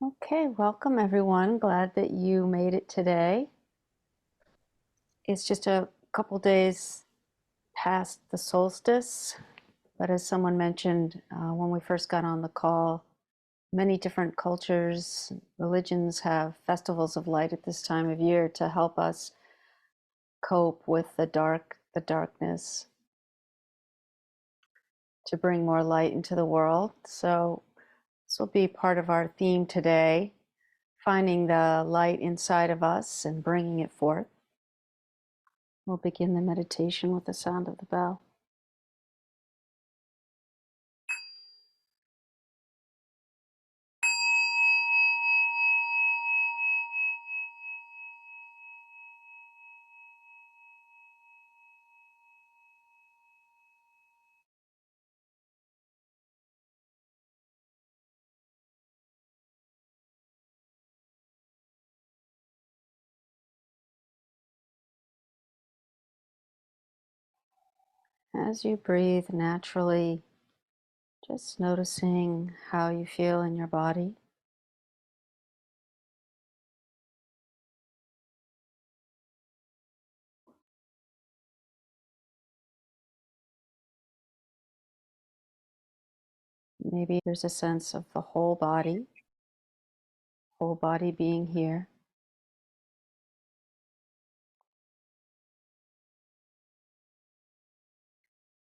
Okay, welcome everyone. Glad that you made it today. It's just a couple days past the solstice, but as someone mentioned when we first got on the call, many different cultures, religions have festivals of light at this time of year to help us cope with the darkness, to bring more light into the world. So this will be part of our theme today, finding the light inside of us and bringing it forth. We'll begin the meditation with the sound of the bell. As you breathe naturally, just noticing how you feel in your body. Maybe there's a sense of the whole body being here.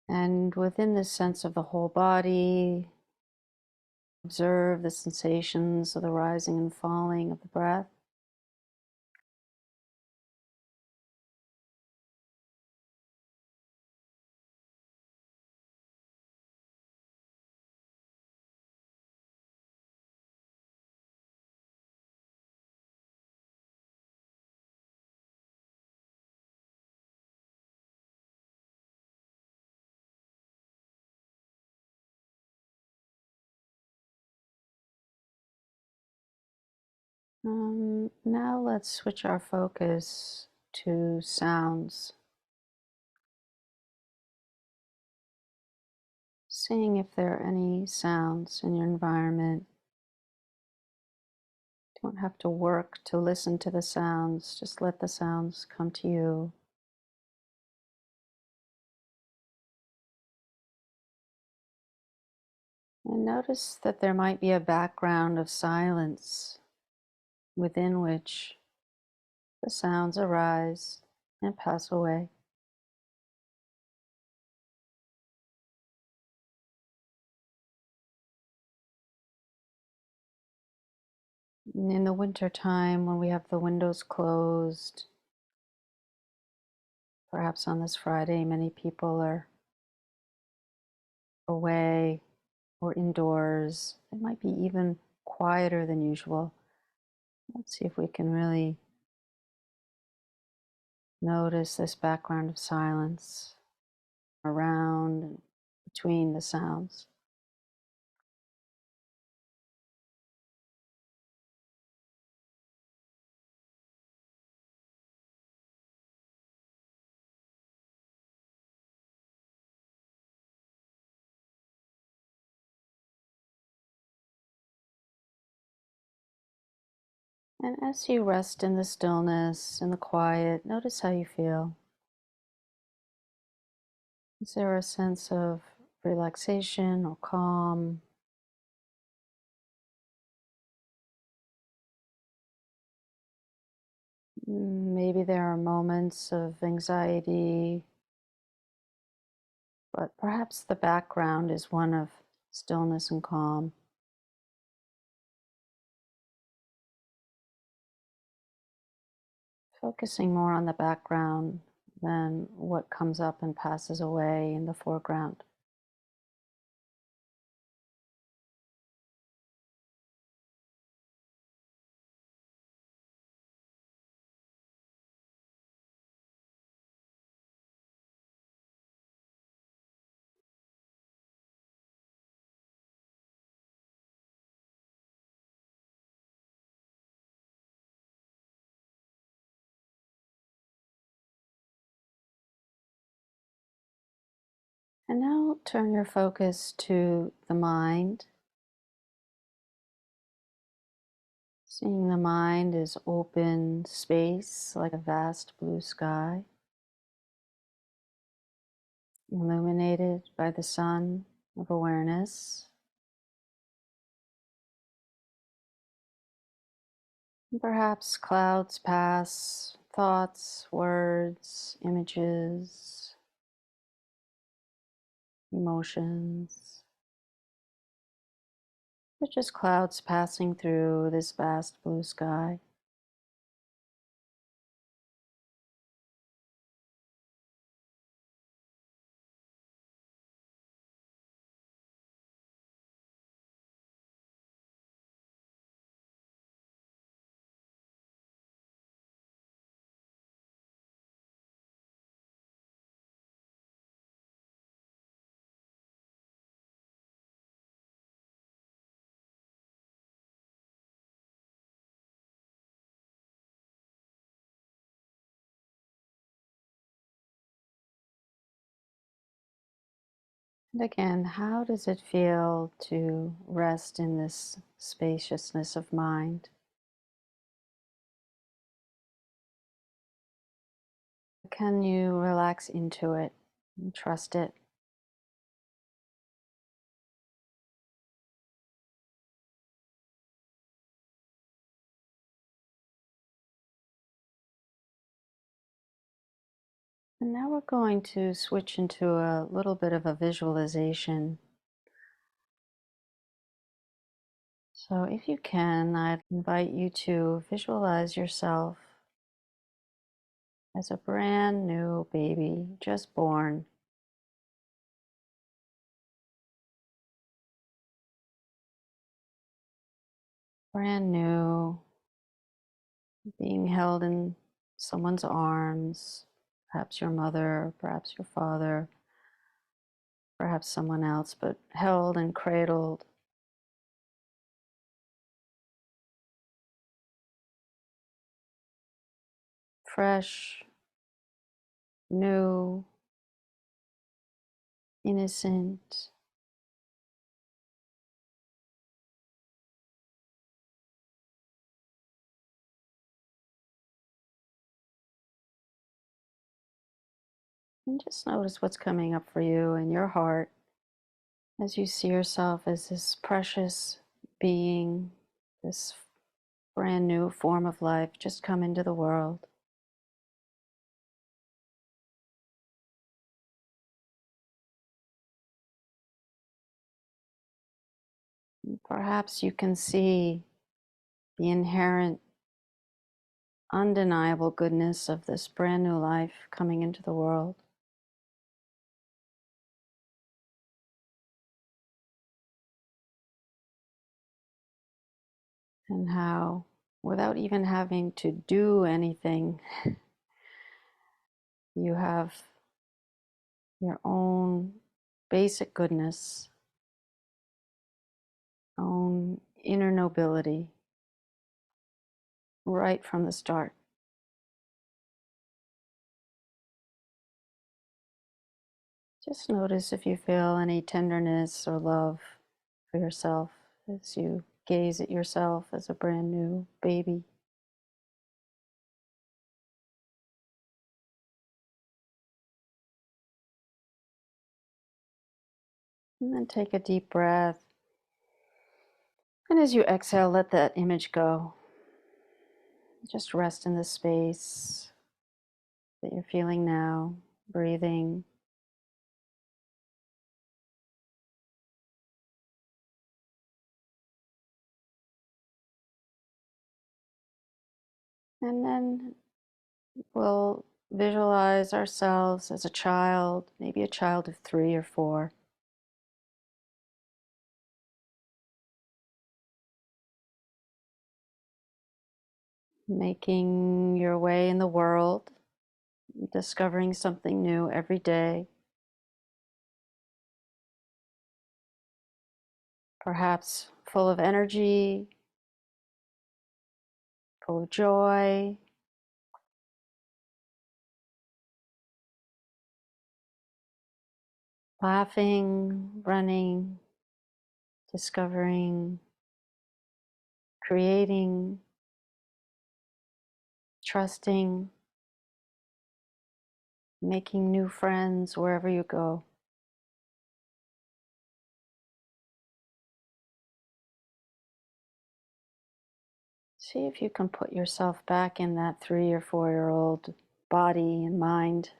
And within this sense of the whole body, observe the sensations of the rising and falling of the breath. Now let's switch our focus to sounds. Seeing if there are any sounds in your environment. You don't have to work to listen to the sounds, just let the sounds come to you. And notice that there might be a background of silence within which the sounds arise and pass away. In the winter time, when we have the windows closed, perhaps on this Friday, many people are away or indoors. It might be even quieter than usual. Let's see if we can really notice this background of silence around and between the sounds. And as you rest in the stillness, in the quiet, notice how you feel. Is there a sense of relaxation or calm? Maybe there are moments of anxiety, but perhaps the background is one of stillness and calm. Focusing more on the background than what comes up and passes away in the foreground. And now turn your focus to the mind. Seeing the mind as open space like a vast blue sky, illuminated by the sun of awareness. And perhaps clouds pass, thoughts, words, images, emotions. They're just clouds passing through this vast blue sky. And again, how does it feel to rest in this spaciousness of mind? Can you relax into it and trust it? And now we're going to switch into a little bit of a visualization. So if you can, I'd invite you to visualize yourself as a brand new baby, just born. Brand new, being held in someone's arms, perhaps your mother, perhaps your father, perhaps someone else, but held and cradled. Fresh, new, innocent. And just notice what's coming up for you in your heart as you see yourself as this precious being, this brand new form of life just come into the world. And perhaps you can see the inherent, undeniable goodness of this brand new life coming into the world. And how, without even having to do anything, you have your own basic goodness, own inner nobility right from the start. Just notice if you feel any tenderness or love for yourself as you gaze at yourself as a brand new baby. And then take a deep breath. And as you exhale, let that image go. Just rest in the space that you're feeling now, breathing. And then we'll visualize ourselves as a child, maybe a child of 3 or 4. Making your way in the world, discovering something new every day. Perhaps full of energy, full of joy, laughing, running, discovering, creating, trusting, making new friends wherever you go. See if you can put yourself back in that 3 or 4-year-old body and mind.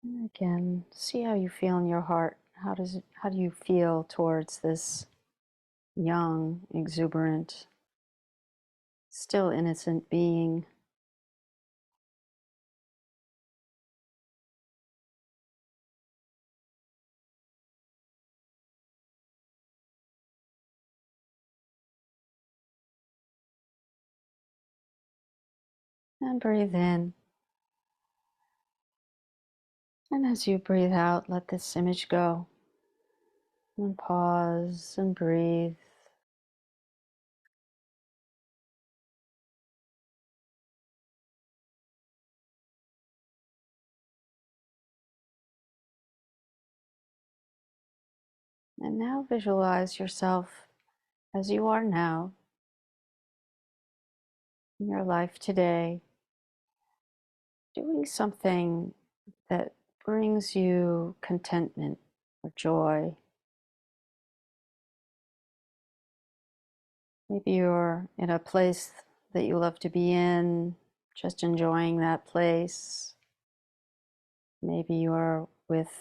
And again, see how you feel in your heart. How do you feel towards this young, exuberant, still innocent being? And breathe in. And as you breathe out, let this image go. And pause and breathe. And now visualize yourself as you are now in your life today, doing something that brings you contentment or joy. Maybe you're in a place that you love to be in, just enjoying that place. Maybe you're with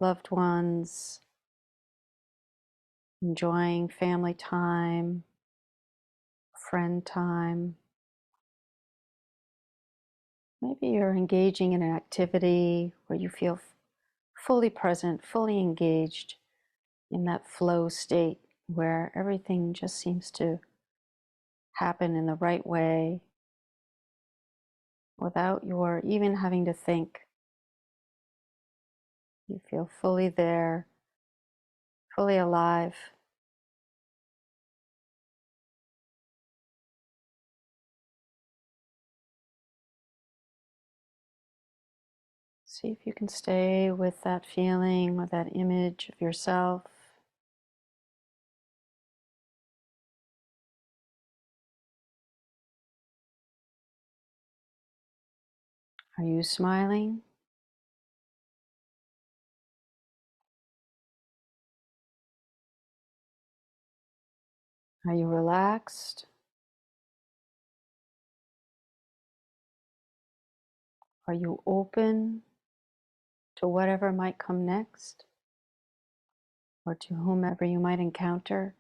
loved ones, enjoying family time, friend time. Maybe you're engaging in an activity where you feel fully present, fully engaged in that flow state where everything just seems to happen in the right way without your even having to think. You feel fully there, fully alive. See if you can stay with that feeling, with that image of yourself. Are you smiling? Are you relaxed? Are you open to whatever might come next or to whomever you might encounter?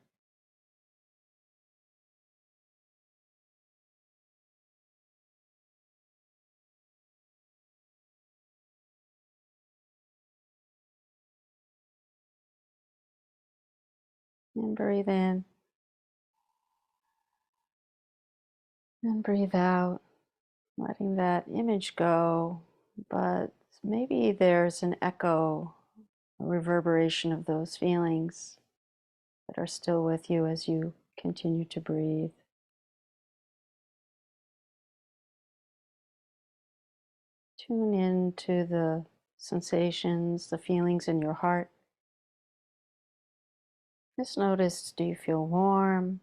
And breathe in and breathe out, letting that image go, but maybe there's an echo, a reverberation of those feelings that are still with you as you continue to breathe. Tune in to the sensations, the feelings in your heart. Just notice, do you feel warm,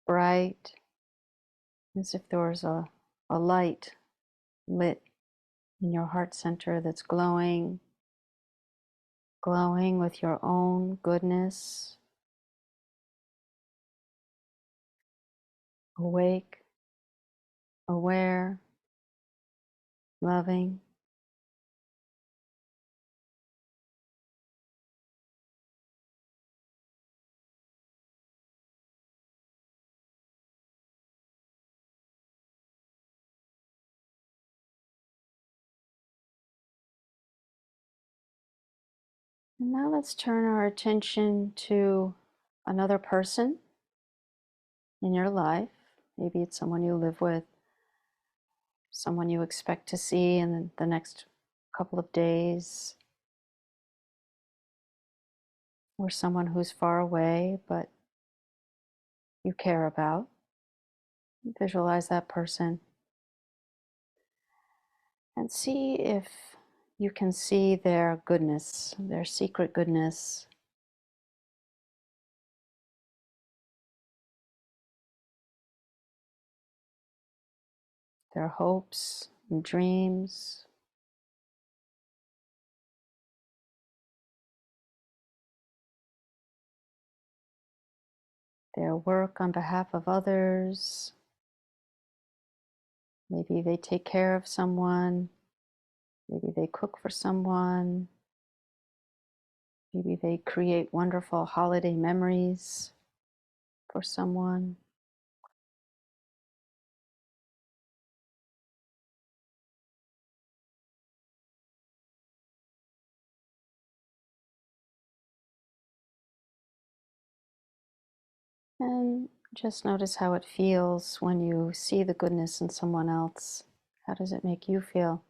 bright, as if there was a light lit in your heart center that's glowing, glowing with your own goodness, awake, aware, loving. And now let's turn our attention to another person in your life. Maybe it's someone you live with, someone you expect to see in the next couple of days, or someone who's far away but you care about. Visualize that person and see if you can see their goodness, their secret goodness. Their hopes and dreams. Their work on behalf of others. Maybe they take care of someone. Maybe they cook for someone. Maybe they create wonderful holiday memories for someone. And just notice how it feels when you see the goodness in someone else. How does it make you feel?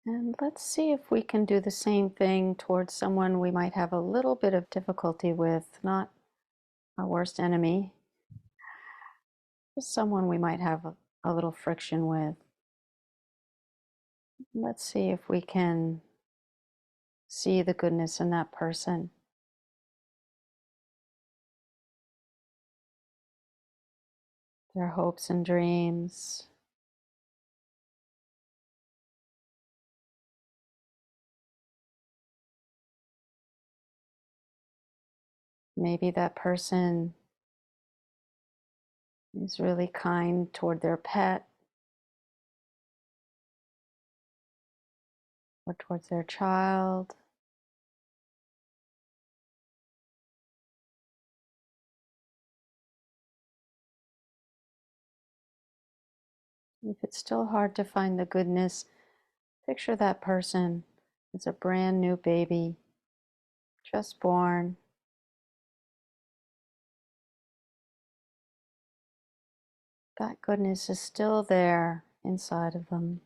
And let's see if we can do the same thing towards someone we might have a little bit of difficulty with, not our worst enemy, just someone we might have a little friction with. Let's see if we can see the goodness in that person. Their hopes and dreams. Maybe that person is really kind toward their pet or towards their child. If it's still hard to find the goodness, picture that person as a brand new baby, just born. That goodness is still there inside of them.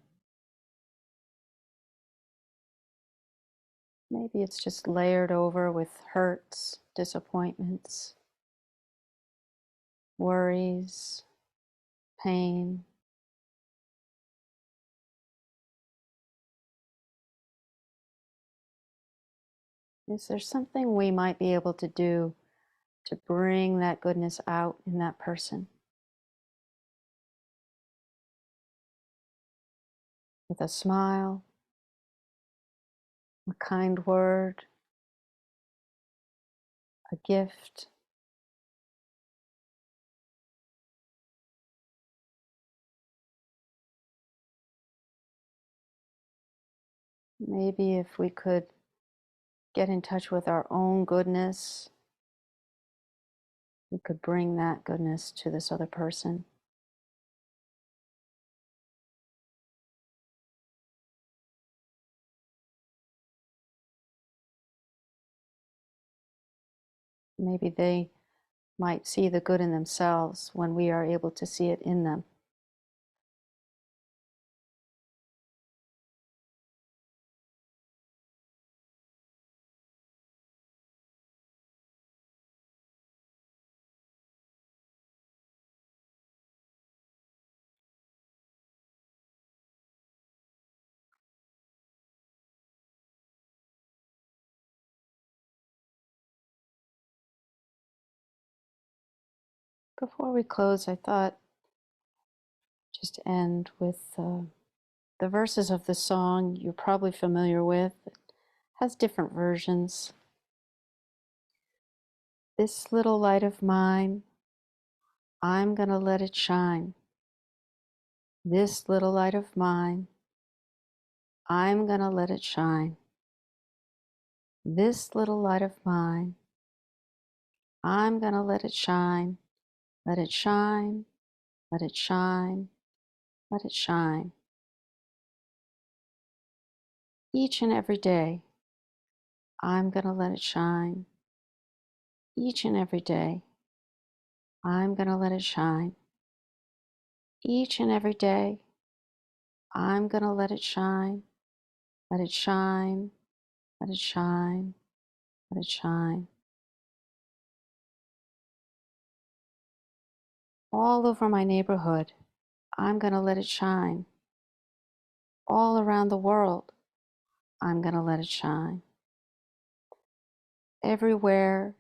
Maybe it's just layered over with hurts, disappointments, worries, pain. Is there something we might be able to do to bring that goodness out in that person? With a smile, a kind word, a gift. Maybe if we could get in touch with our own goodness, we could bring that goodness to this other person. Maybe they might see the good in themselves when we are able to see it in them. Before we close, I thought just end with the verses of the song you're probably familiar with. It has different versions. This little light of mine, I'm gonna let it shine. This little light of mine, I'm gonna let it shine. This little light of mine, I'm gonna let it shine. Let it shine, let it shine, let it shine. Each and every day, I'm going to let it shine. Each and every day, I'm going to let it shine. Each and every day, I'm going to let it shine. Let it shine. Let it shine. Let it shine. All over my neighborhood, I'm going to let it shine. All around the world, I'm going to let it shine. Everywhere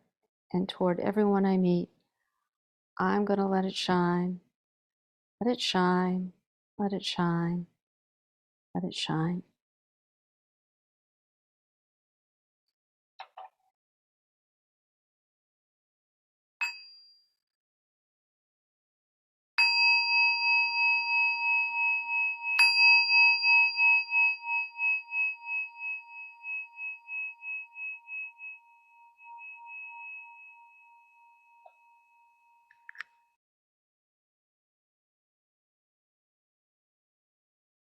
and toward everyone I meet, I'm going to let it shine. Let it shine. Let it shine. Let it shine.